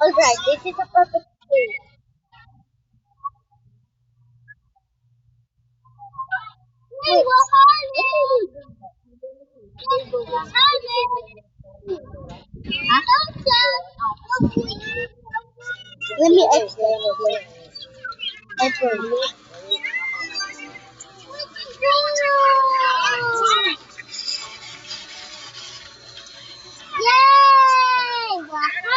Alright, this is a perfect day. Wait, what are you Let me explain. Explain. Yay! Wahala!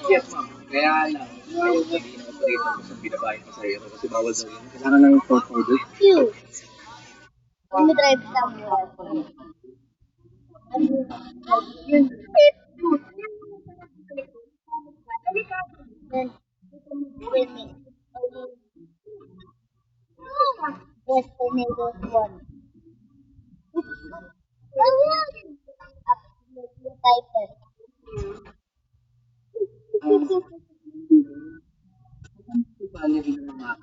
Yes, ma'am. Kaya lang, ayaw sabihin ng operator kung saan binabayad pa sa'yo kasi bawal daw yun. Kailangan ng court order. You. Let me drive somewhere. Then, with me. Yes, tornado one. Bali rin ng mga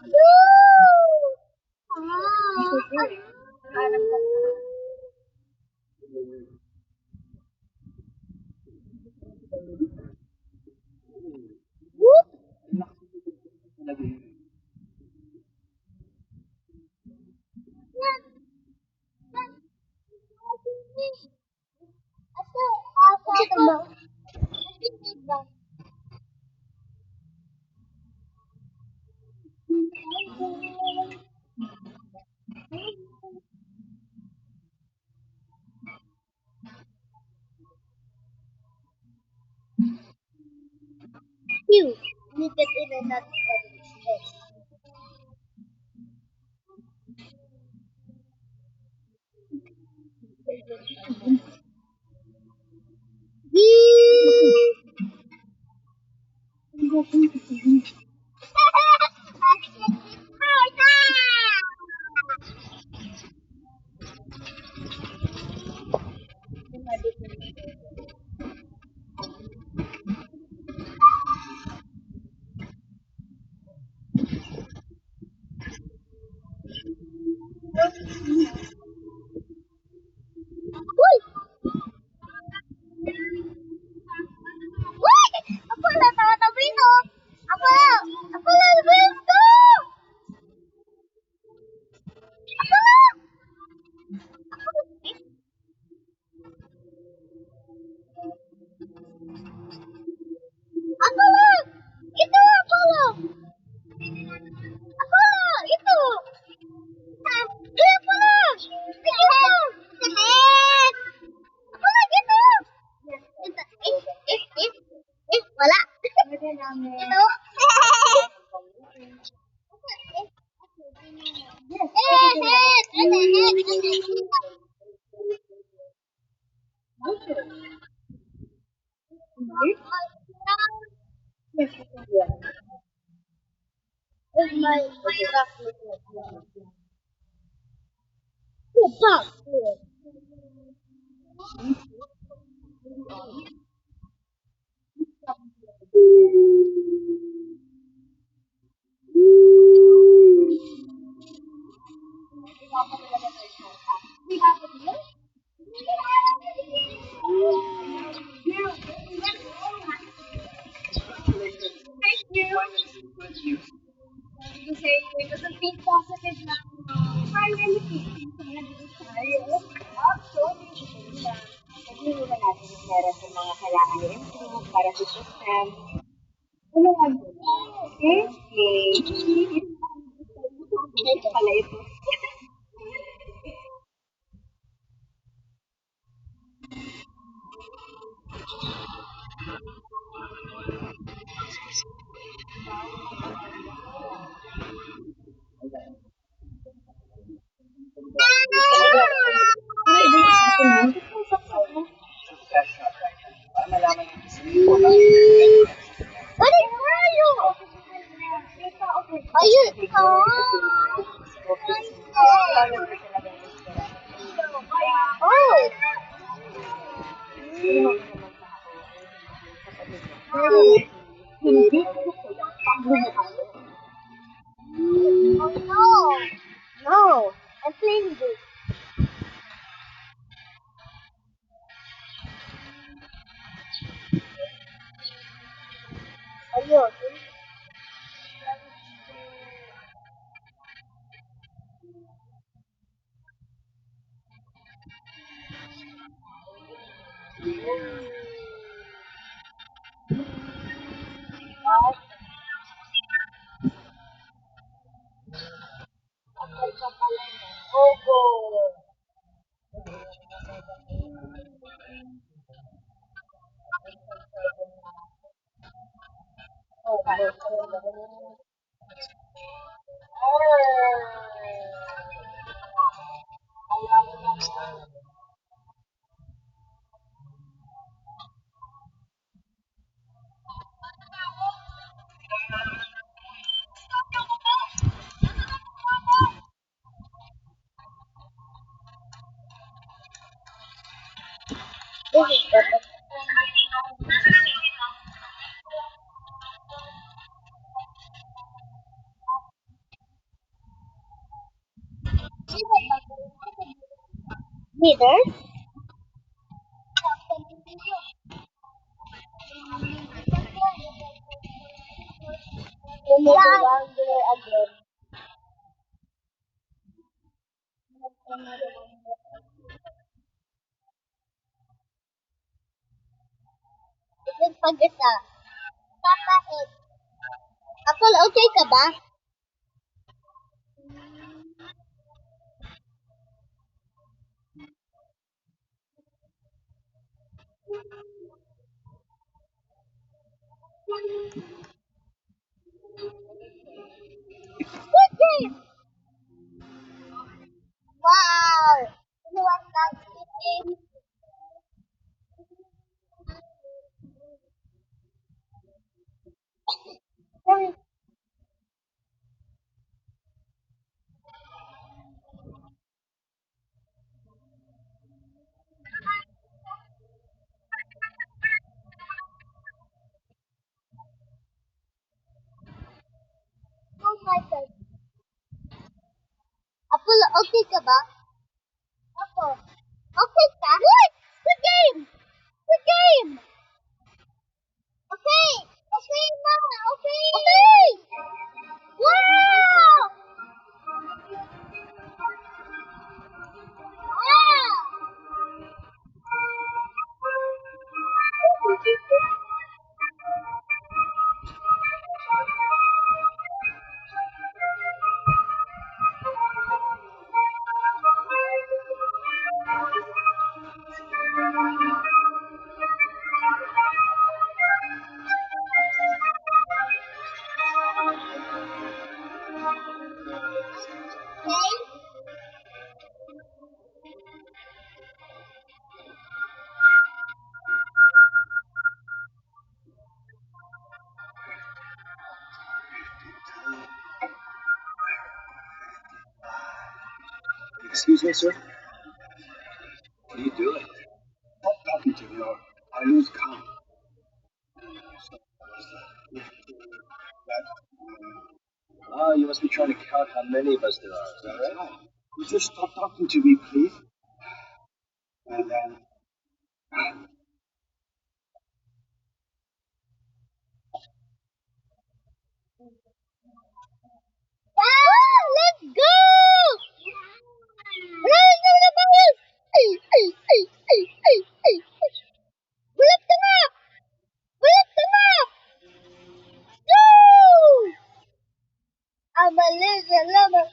talaga yun. You. You get in and not yes. Ako lang tatabi no. Ako lang. Ako lang. Gusto. Ako lang. Ako lang. Ito ako lang. Ako lang. Ito. Ako lang. Ito. Ako lang. Ito. Wala. Ito. Is my Opa! Kasi it doesn't think positive lang. Finally, tayo. Actually, hindi mo natin yung meron sa mga kailangan i-improve para sa system. Ano nga ba? Okay? Ito pala ito. Para malaman yung What is Mario? Ayun! Opo. This is perfect. Neither. Yeah. Again. It's pag-isa. Papa, Apple, okay ka ba? Good game! Wow! You want that good game? Sorry. Oh my God. Apple, okay ka ba? Ako. Okay ka? Good! Good game! Good game! Okay! Okay na! Okay! Okay! Wow! Wow! Okay? Excuse me, sir. What are you doing? Stop talking to me or I lose count. Ah, you must be trying to count how many of us there are. Is that right? You just stop talking to me, please. And then, Wow! Let's go! Round of the ball! Ay, ay, ay, ay, ay, ay, ay. Bulat ka na! Bulat ka na! Go! Amalis na laban.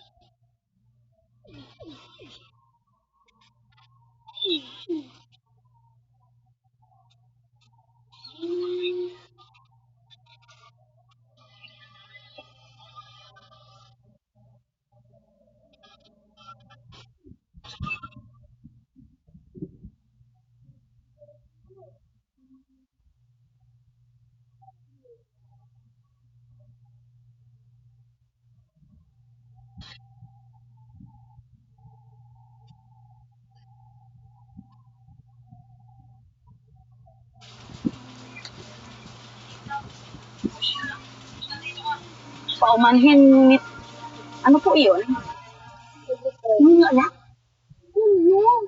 Paumanhin, ano po yun? Yung anak? Yun.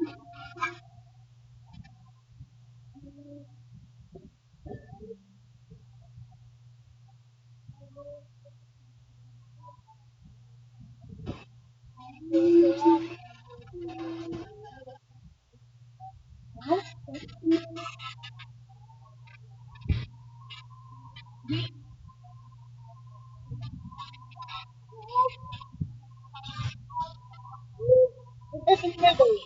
This is the day.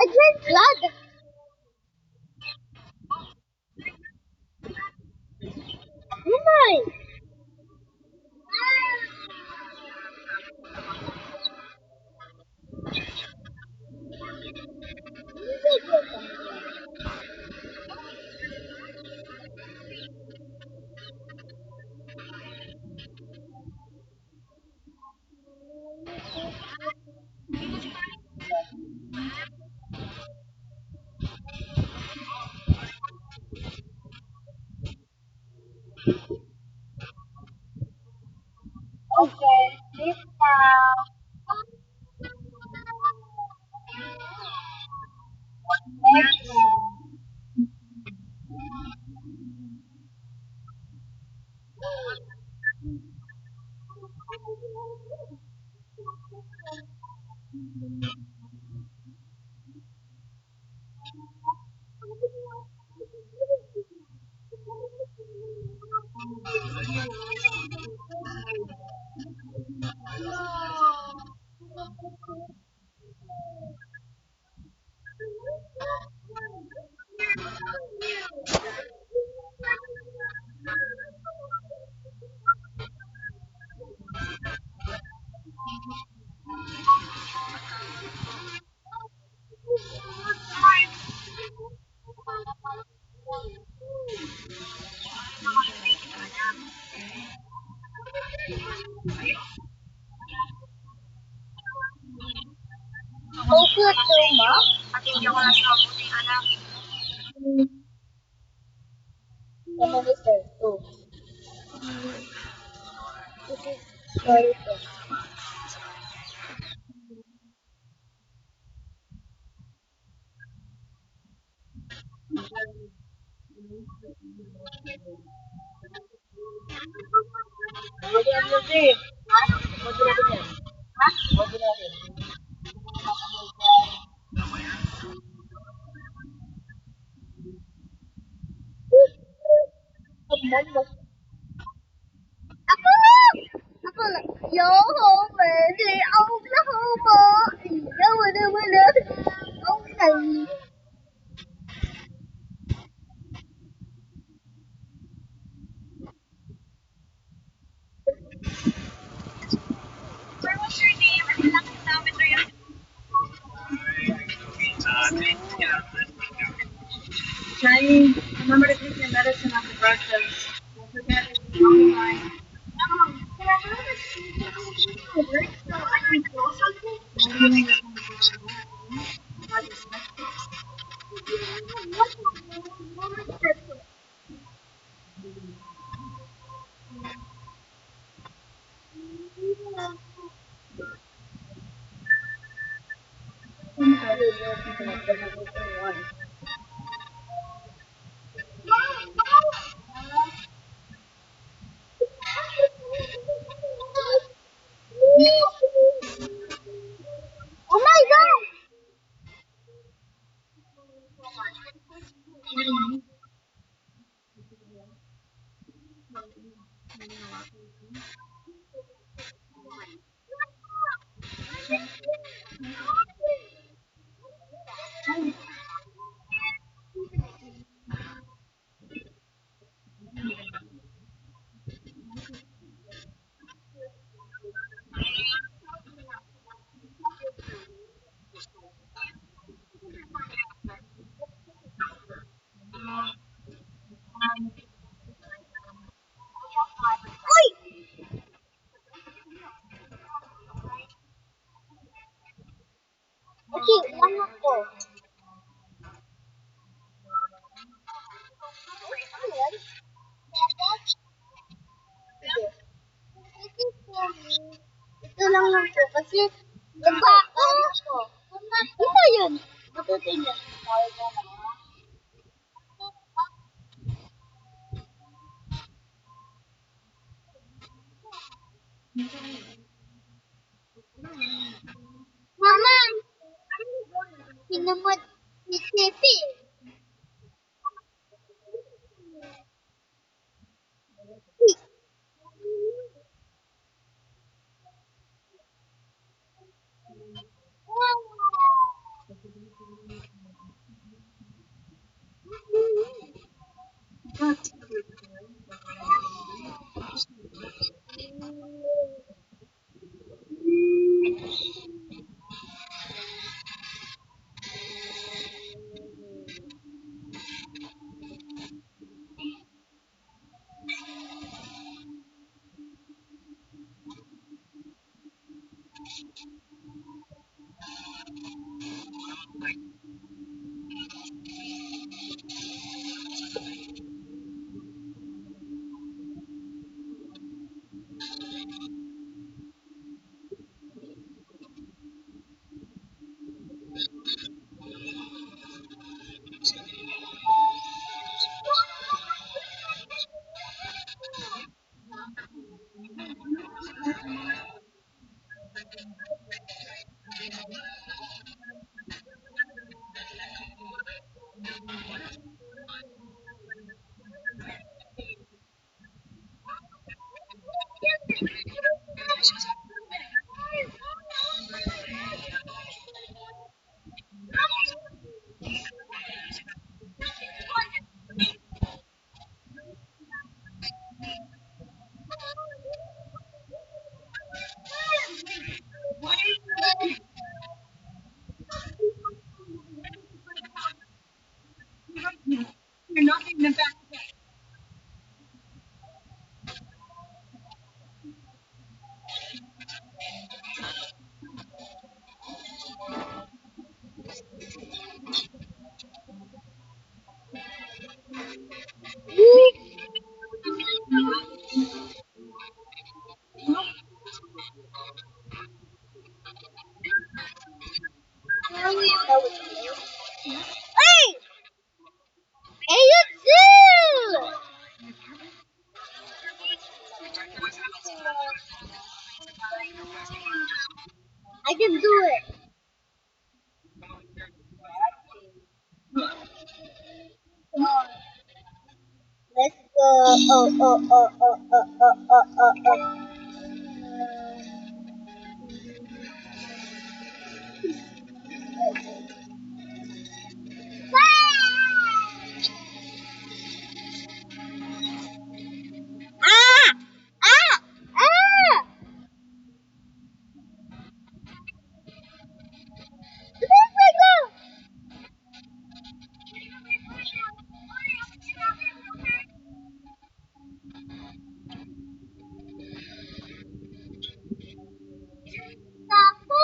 I drank blood. Oh my. Okay, this now. Next. Okay, so ma. Patingin ko na sa mabuti, anak. The minister, too. This is very good. Ako! Ako lang. Yo ho, baby, Oklahoma. Yo, wala. Okay. Sir, what's your name? Ano lang kilometer yung Johnny, remember to take your medicine after breakfast. Don't forget it's online. Can I have a seat over so I can go something? Oh my god! Uy! Ano yan? Dapat? Sige. Ito lang lang po kasi nagbakan ako. Ito yun. Matutin yun. Mama! Pinamot ni Seti. Hey! Hey, you too! I can do it. Let's go. Oh. Ah! Ah! Ah! Go! Tapo!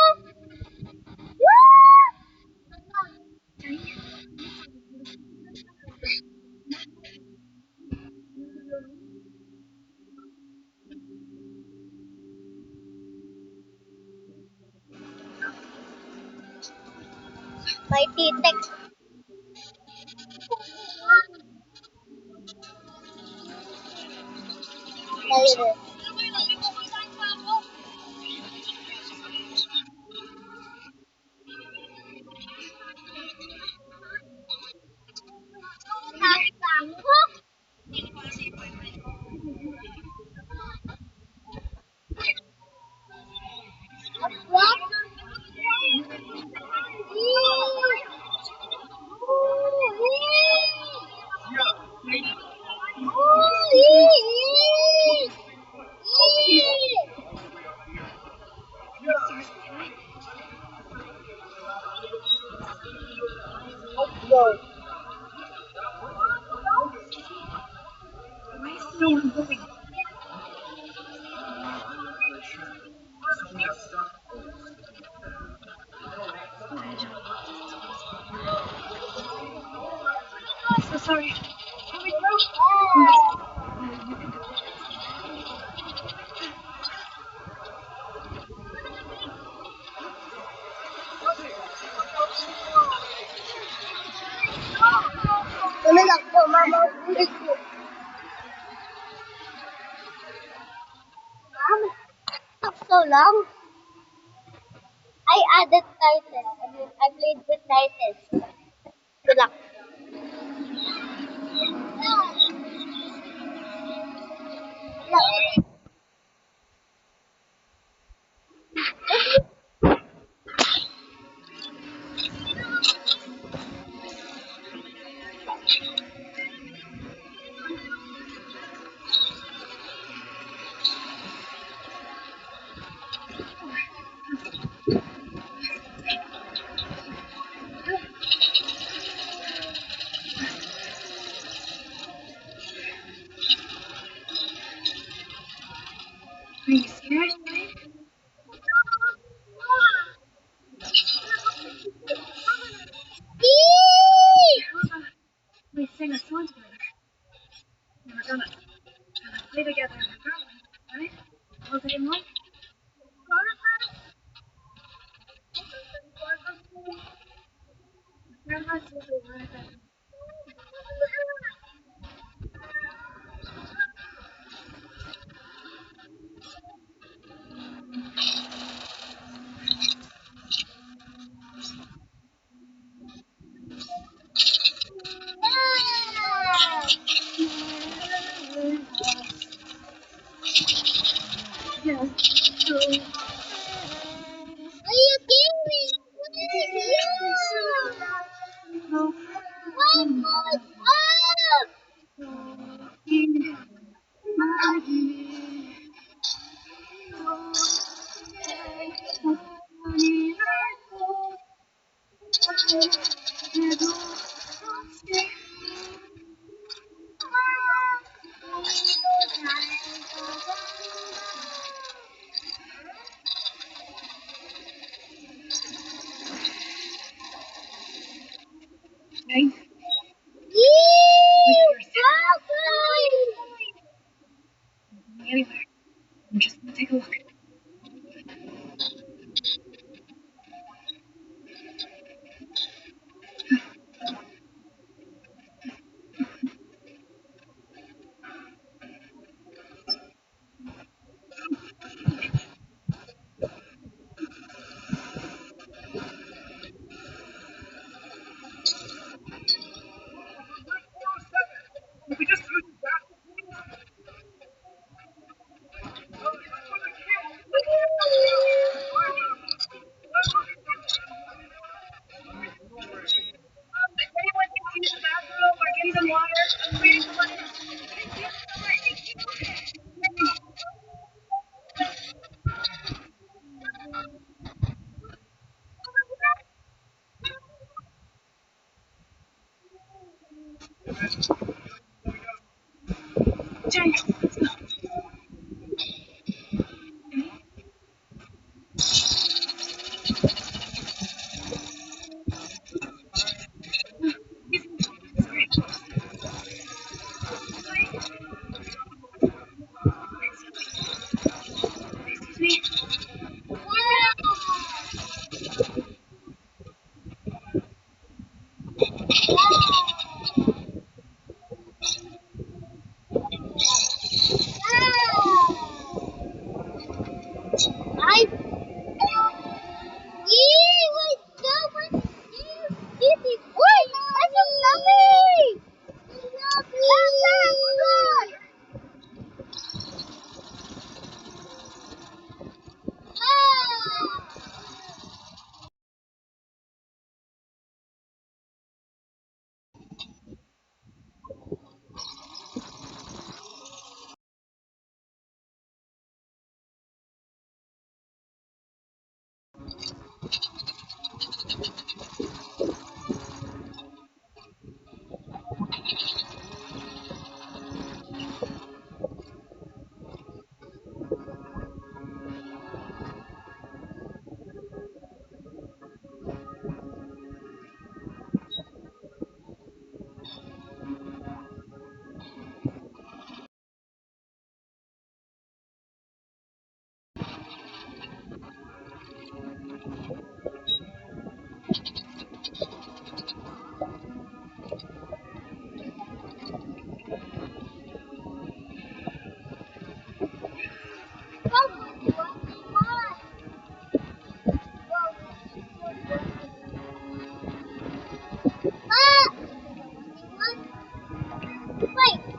May titik. Later. Tapo? What? Go. So sorry. Ano lang po, mama, ulit po. Mama, so long. I added Titan. I played with Titan. Good luck. Are you serious, babe? We sing a song together. And we're gonna play together in the garden, right? All day long. Grandma says we want to go. Yeah. So, Are you kidding me? no. What was up? Right? Anywhere. I'm just gonna take a look. Anyone can use the bathroom or get some water? I'm waiting for one. Jane, let's go. Excuse me. Wait.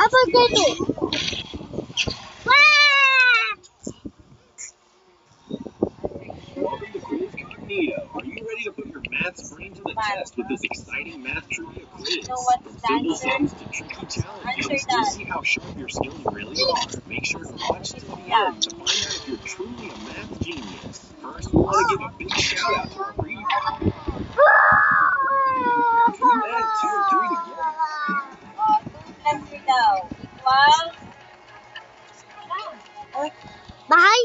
Apa itu? Welcome to Quiz Cognito. Are you ready to put your math brain to the test with this exciting math trivia quiz? From simple sums to tricky challenges, you'll see how sharp your skills really are. Make sure to watch to the end to find out if you're truly a math genius. First, we want to give a big shout out to our preview. Too bad 2 and 3 together. 2 plus 3 daw equals? Bahay?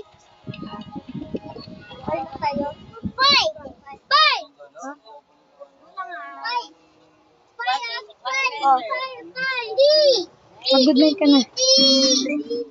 Ano tayo? 5! 5! 5! Mag-good night ka na.